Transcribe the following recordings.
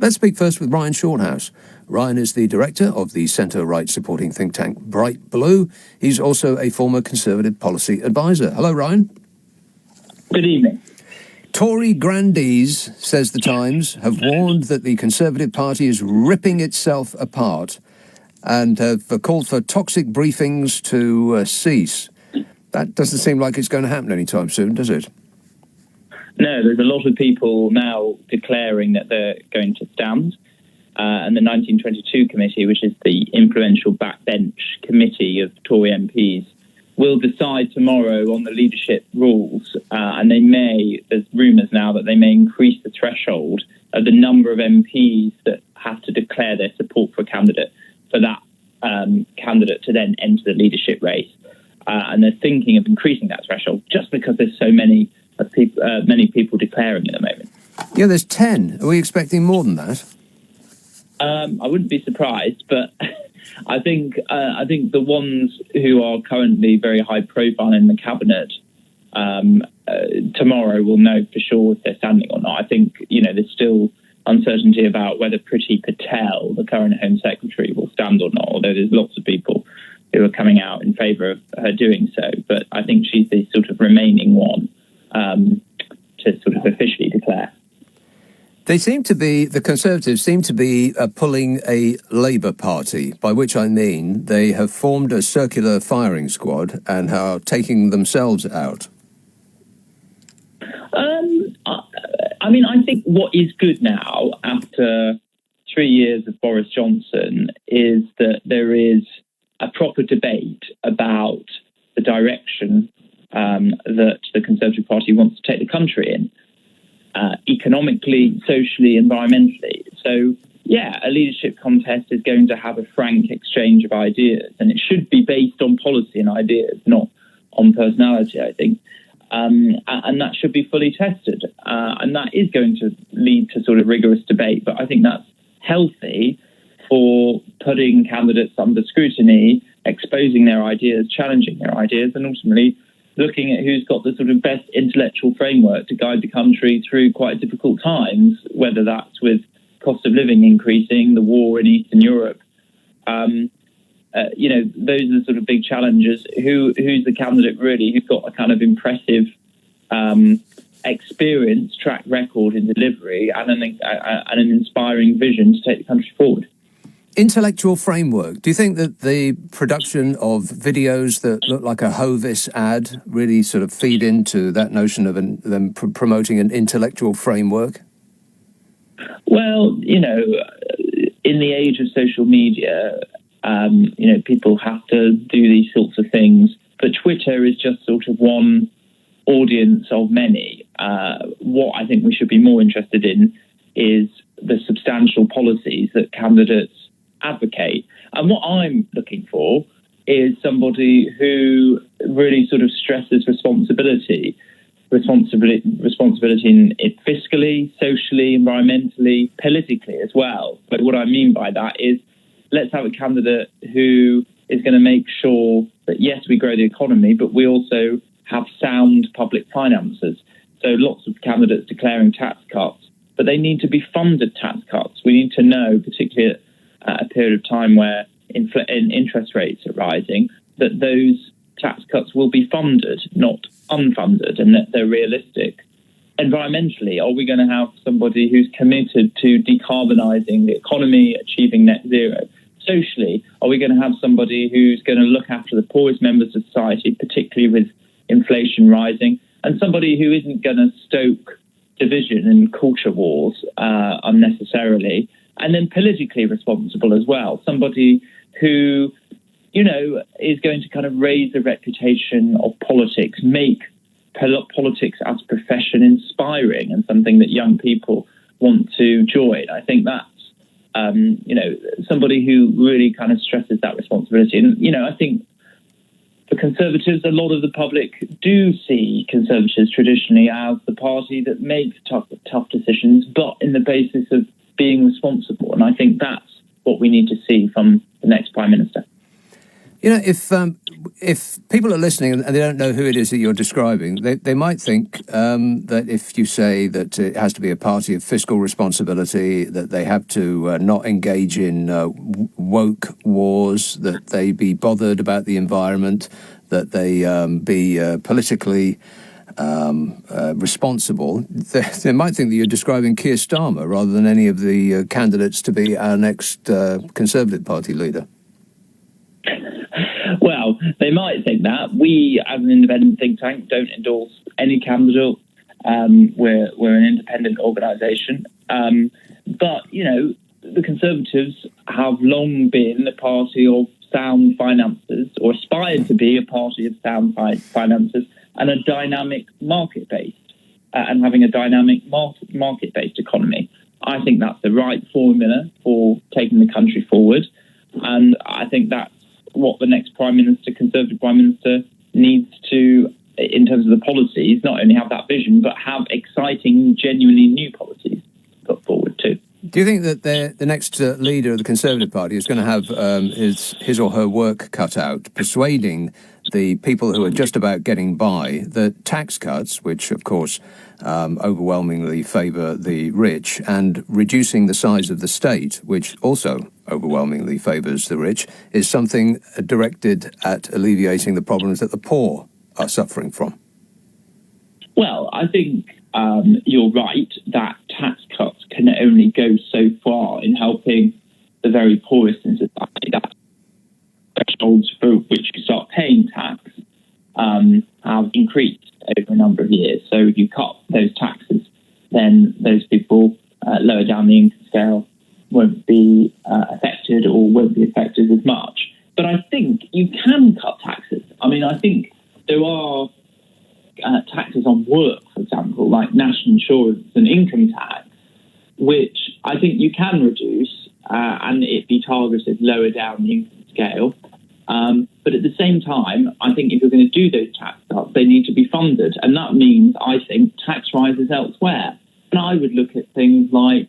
Let's speak first with Ryan Shorthouse. Ryan is the director of the centre-right supporting think tank Bright Blue. He's also a former Conservative policy advisor. Hello, Ryan. Good evening. Tory grandees, says The Times, have warned that the Conservative Party is ripping itself apart and have called for toxic briefings to cease. That doesn't seem like it's going to happen anytime soon, does it? No, there's a lot of people now declaring that they're going to stand. And the 1922 committee, which is the influential backbench committee of Tory MPs, will decide tomorrow on the leadership rules. And there's rumours now that they may increase the threshold of the number of MPs that have to declare their support for a candidate, for that candidate to then enter the leadership race. And they're thinking of increasing that threshold just because there's so many people declaring at the moment. Yeah, there's 10. Are we expecting more than that? I wouldn't be surprised, but I think the ones who are currently very high profile in the cabinet tomorrow will know for sure if they're standing or not. I think there's still uncertainty about whether Priti Patel, the current Home Secretary, will stand or not. Although there's lots of people who are coming out in favour of her doing so, but I think she's the sort of remaining one to sort of officially declare. The Conservatives seem to be pulling a Labour Party, by which I mean they have formed a circular firing squad and are taking themselves out. I think what is good now, after 3 years of Boris Johnson, is that there is a proper debate about the direction that the Conservative Party wants to take the country in. Economically, socially, environmentally. So, a leadership contest is going to have a frank exchange of ideas, and it should be based on policy and ideas, not on personality, I think. And that should be fully tested. And that is going to lead to sort of rigorous debate, but I think that's healthy for putting candidates under scrutiny, exposing their ideas, challenging their ideas, and ultimately looking at who's got the sort of best intellectual framework to guide the country through quite difficult times, whether that's with cost of living increasing, the war in Eastern Europe. Those are the sort of big challenges. Who's the candidate really who's got a kind of impressive experience, track record in delivery and an inspiring vision to take the country forward? Intellectual framework. Do you think that the production of videos that look like a Hovis ad really sort of feed into that notion of them promoting an intellectual framework? Well, in the age of social media, people have to do these sorts of things, but Twitter is just sort of one audience of many. What I think we should be more interested in is the substantial policies that candidates advocate. And what I'm looking for is somebody who really sort of stresses responsibility in it fiscally, socially, environmentally, politically as well. But what I mean by that is let's have a candidate who is going to make sure that, yes, we grow the economy, but we also have sound public finances. So lots of candidates declaring tax cuts, but they need to be funded tax cuts. We need to know, particularly at a period of time where interest rates are rising, that those tax cuts will be funded, not unfunded, and that they're realistic. Environmentally, are we going to have somebody who's committed to decarbonising the economy, achieving net zero? Socially, are we going to have somebody who's going to look after the poorest members of society, particularly with inflation rising, and somebody who isn't going to stoke division and culture wars unnecessarily? And then politically responsible as well, somebody who, is going to kind of raise the reputation of politics, make politics as a profession inspiring and something that young people want to join. I think that's, somebody who really kind of stresses that responsibility. And, I think for Conservatives, a lot of the public do see Conservatives traditionally as the party that makes tough decisions, but in the basis of being responsible. And I think that's what we need to see from the next Prime Minister. If if people are listening and they don't know who it is that you're describing, they might think that if you say that it has to be a party of fiscal responsibility, that they have to not engage in woke wars, that they be bothered about the environment, that they be politically responsible, they might think that you're describing Keir Starmer rather than any of the candidates to be our next Conservative Party leader. Well, they might think that. We, as an independent think tank, don't endorse any candidate. We're an independent organisation. But, you know, the Conservatives have long been a party of sound finances, or aspired to be a party of sound finances, and a dynamic market-based, and having a dynamic market-based economy. I think that's the right formula for taking the country forward. And I think that's what the next Prime Minister, Conservative Prime Minister, needs to, in terms of the policies, not only have that vision, but have exciting, genuinely new policies put forward too. Do you think that the next leader of the Conservative Party is going to have his or her work cut out, persuading the people who are just about getting by that tax cuts, which of course overwhelmingly favour the rich, and reducing the size of the state, which also overwhelmingly favours the rich, is something directed at alleviating the problems that the poor are suffering from? Well, I think you're right that tax cuts can only go so far in helping the very poorest in society. That thresholds for which you start paying tax have increased over a number of years. So if you cut those taxes, then those people lower down the income scale won't be affected, or won't be affected as much. But I think you can cut taxes. I mean, I think there are taxes on work, for example, like national insurance and income tax, which I think you can reduce and it be targeted lower down the income scale. But at the same time, I think if you're going to do those tax cuts, they need to be funded. And that means, I think, tax rises elsewhere. And I would look at things like,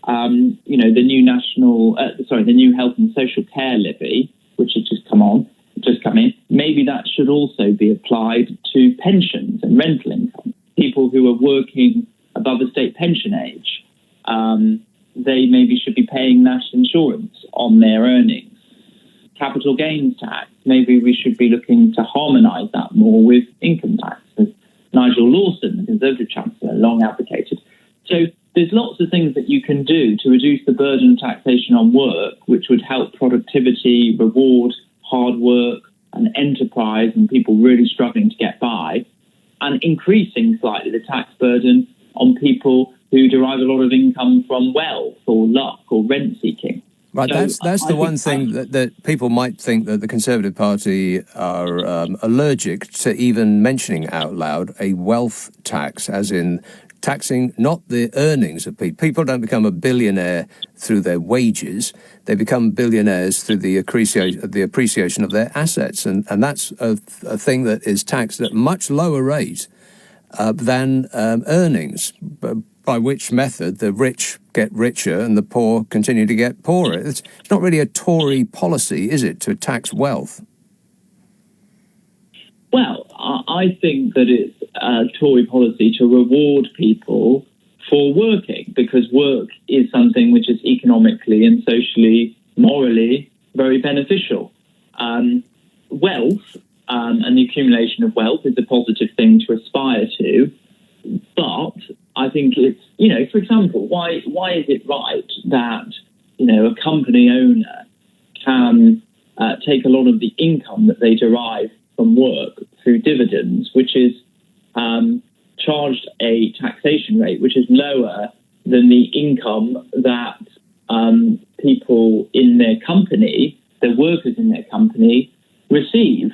the new health and social care levy, which has just come in. Maybe that should also be applied to pensions and rental income. People who are working above the state pension age, they maybe should be paying national insurance on their earnings. Capital gains tax, maybe we should be looking to harmonise that more with income tax, as Nigel Lawson, the Conservative Chancellor, long advocated. So there's lots of things that you can do to reduce the burden of taxation on work, which would help productivity, reward hard work and enterprise and people really struggling to get by, and increasing slightly the tax burden on people who derive a lot of income from wealth or luck or rent seeking. Right, so that's the one thing that people might think that the Conservative Party are allergic to even mentioning out loud, a wealth tax, as in taxing not the earnings of people. People don't become a billionaire through their wages. They become billionaires through the appreciation of their assets. And that's a thing that is taxed at much lower rate than earnings, by which method the rich get richer and the poor continue to get poorer. It's not really a Tory policy, is it, to tax wealth? Well, I think that it's a Tory policy to reward people for working, because work is something which is economically and socially, morally very beneficial. Wealth and the accumulation of wealth is a positive thing to aspire to, but I think it's, for example, why is it right that, a company owner can take a lot of the income that they derive from work through dividends, which is charged a taxation rate which is lower than the income that people in their company, their workers in their company, receive.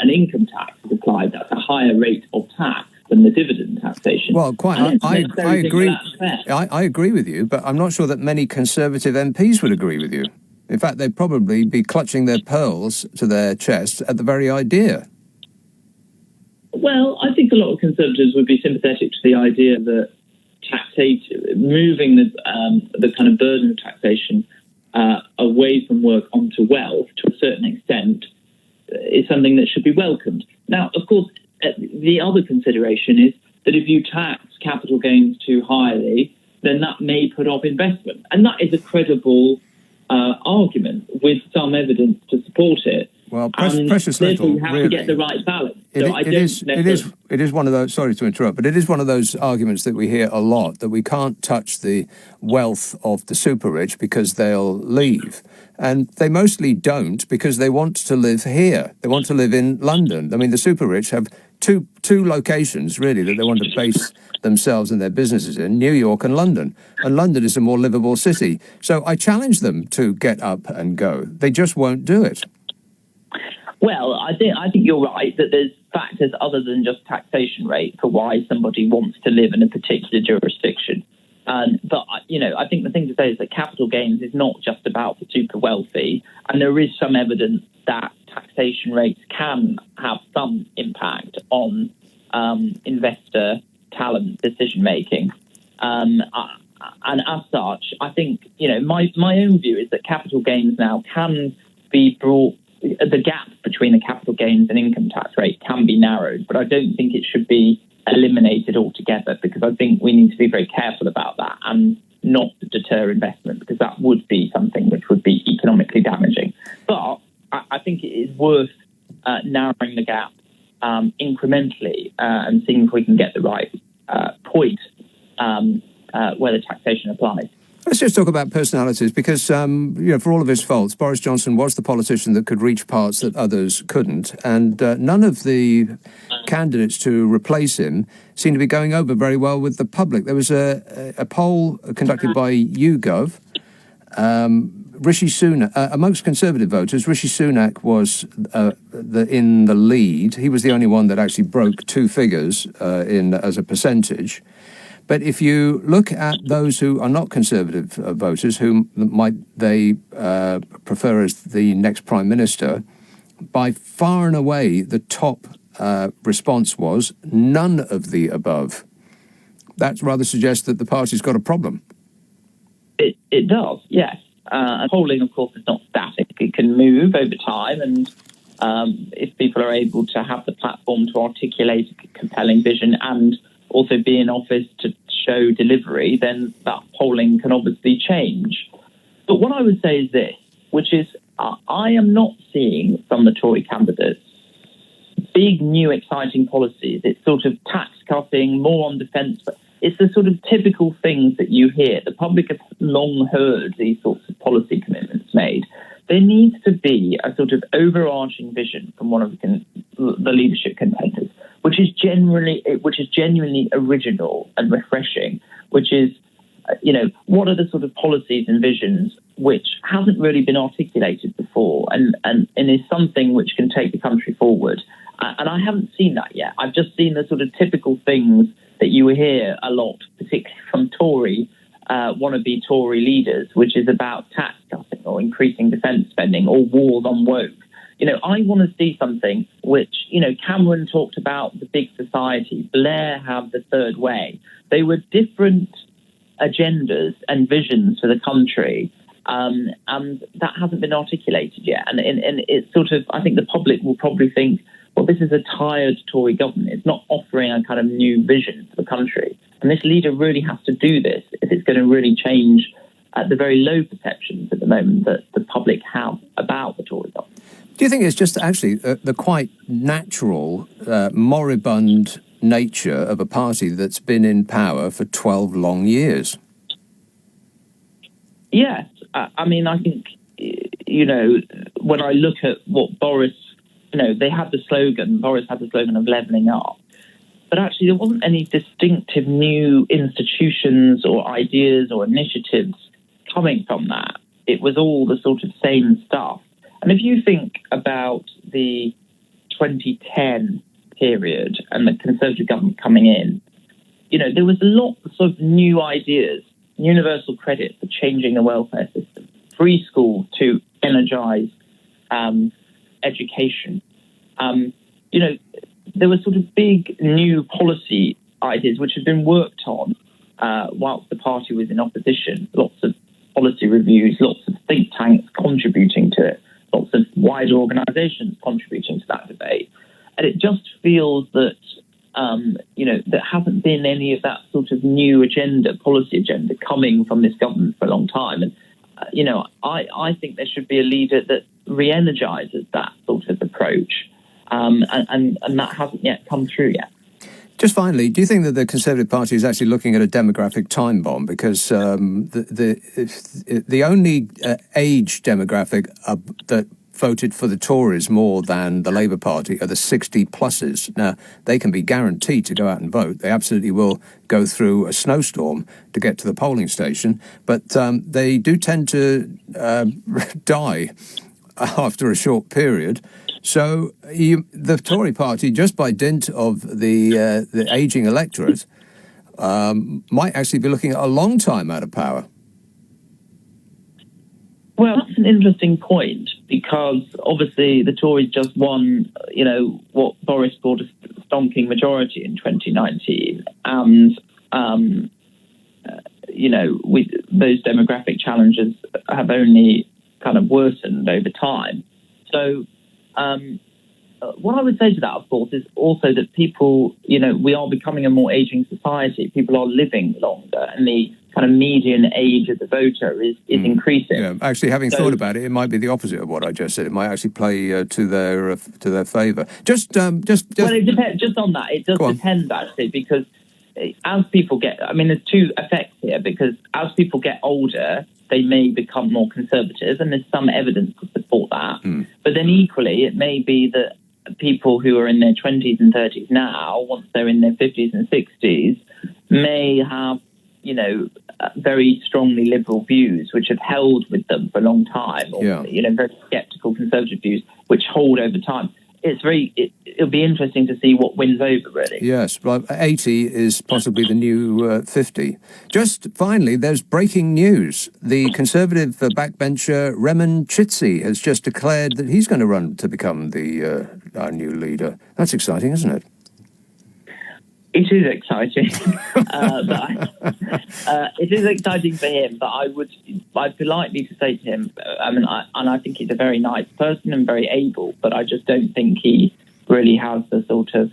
An income tax is applied. That's a higher rate of tax than the dividend taxation. Well, I agree. I agree with you, but I'm not sure that many Conservative MPs would agree with you. In fact, they'd probably be clutching their pearls to their chests at the very idea. Well, I think a lot of Conservatives would be sympathetic to the idea that moving the kind of burden of taxation away from work onto wealth to a certain extent is something that should be welcomed. Now, of course, the other consideration is that if you tax capital gains too highly, then that may put off investment. And that is a credible argument with some evidence to support it. Well, precious little, you have really. to get the right balance. It is one of those, sorry to interrupt, but it is one of those arguments that we hear a lot, that we can't touch the wealth of the super rich because they'll leave. And they mostly don't, because they want to live here. They want to live in London. I mean, the super rich have two locations, really, that they want to base themselves and their businesses in, New York and London. And London is a more livable city. So I challenge them to get up and go. They just won't do it. Well, I think you're right that there's factors other than just taxation rate for why somebody wants to live in a particular jurisdiction. But, I think the thing to say is that capital gains is not just about the super wealthy, and there is some evidence that taxation rates can have some impact on investor talent decision making. And as such, I think, my own view is that capital gains now can be brought. The gap between the capital gains and income tax rate can be narrowed, but I don't think it should be eliminated altogether, because I think we need to be very careful about that and not deter investment, because that would be something which would be economically damaging. But I think it is worth narrowing the gap incrementally and seeing if we can get the right point where the taxation applies. Let's just talk about personalities, because, for all of his faults, Boris Johnson was the politician that could reach parts that others couldn't. And none of the candidates to replace him seem to be going over very well with the public. There was a poll conducted by YouGov. Rishi Sunak, amongst Conservative voters, Rishi Sunak was in the lead. He was the only one that actually broke two figures as a percentage. But if you look at those who are not Conservative voters, whom might they prefer as the next Prime Minister, by far and away the top response was none of the above. That rather suggests that the party's got a problem. It does, yes. Polling, of course, is not static. It can move over time, and if people are able to have the platform to articulate a compelling vision and also be in office to show delivery, then that polling can obviously change. But what I would say is this, which is I am not seeing from the Tory candidates big, new, exciting policies. It's sort of tax cutting, more on defence. It's the sort of typical things that you hear. The public have long heard these sorts of policy commitments made. There needs to be a sort of overarching vision from one of the leadership contenders, which is genuinely original and refreshing, which is, what are the sort of policies and visions which hasn't really been articulated before and is something which can take the country forward. And I haven't seen that yet. I've just seen the sort of typical things that you hear a lot, particularly from wannabe Tory leaders, which is about tax cutting or increasing defence spending or wars on woke. I want to see something which, Cameron talked about the big society. Blair had the third way. They were different agendas and visions for the country, and that hasn't been articulated yet. And it's sort of, I think the public will probably think, well, this is a tired Tory government. It's not offering a kind of new vision for the country. And this leader really has to do this if it's going to really change the very low perceptions at the moment that the public have about the Tory government. Do you think it's just actually the quite natural, moribund nature of a party that's been in power for 12 long years? Yes. I think, when I look at what Boris, they had the slogan, Boris had the slogan of levelling up. But actually, there wasn't any distinctive new institutions or ideas or initiatives coming from that. It was all the sort of same stuff. And if you think about the 2010 period and the Conservative government coming in, there was a lot of sort of new ideas, universal credit for changing the welfare system, free school to energise education. There were sort of big new policy ideas which had been worked on whilst the party was in opposition, lots of policy reviews, lots of think tanks contributing to it, lots of wider organisations contributing to that debate. And it just feels that, there hasn't been any of that sort of new policy agenda coming from this government for a long time. And, I think there should be a leader that re-energises that sort of approach. And that hasn't yet come through yet. Just finally, do you think that the Conservative Party is actually looking at a demographic time bomb? Because the only age demographic that voted for the Tories more than the Labour Party are the 60-pluses. Now, they can be guaranteed to go out and vote. They absolutely will go through a snowstorm to get to the polling station, but they do tend to die after a short period. So the Tory party, just by dint of the ageing electorate, might actually be looking at a long time out of power. Well, that's an interesting point, because obviously the Tories just won, what Boris called a stonking majority in 2019. And, those demographic challenges have only kind of worsened over time. So what I would say to that, of course, is also that people, we are becoming a more ageing society. People are living longer, and the kind of median age of the voter is increasing. Yeah, actually, having thought about it, it might be the opposite of what I just said. It might actually play to their favour. Well, it depends. Just on that, it does depend actually, because as people get, there's two effects here. Because as people get older, they may become more conservative, and there's some evidence to support that. But then equally, it may be that people who are in their 20s and 30s now, once they're in their 50s and 60s, may have, very strongly liberal views, which have held with them for a long time, or, very sceptical conservative views, which hold over time. It'll be interesting to see what wins over, really. Yes, well, 80 is possibly the new 50. Just finally, there's breaking news. The Conservative backbencher Remen Chitsi has just declared that he's going to run to become our new leader. That's exciting, isn't it? It is exciting. It is exciting for him, but I'd be likely to say to him, I think he's a very nice person and very able, but I just don't think he really has the sort of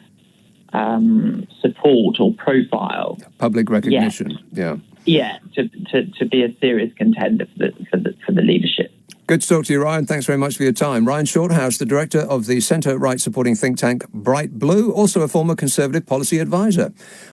support or profile, public recognition. To be a serious contender for the leadership. Good to talk to you, Ryan. Thanks very much for your time. Ryan Shorthouse, the director of the centre-right supporting think tank Bright Blue, also a former Conservative policy advisor.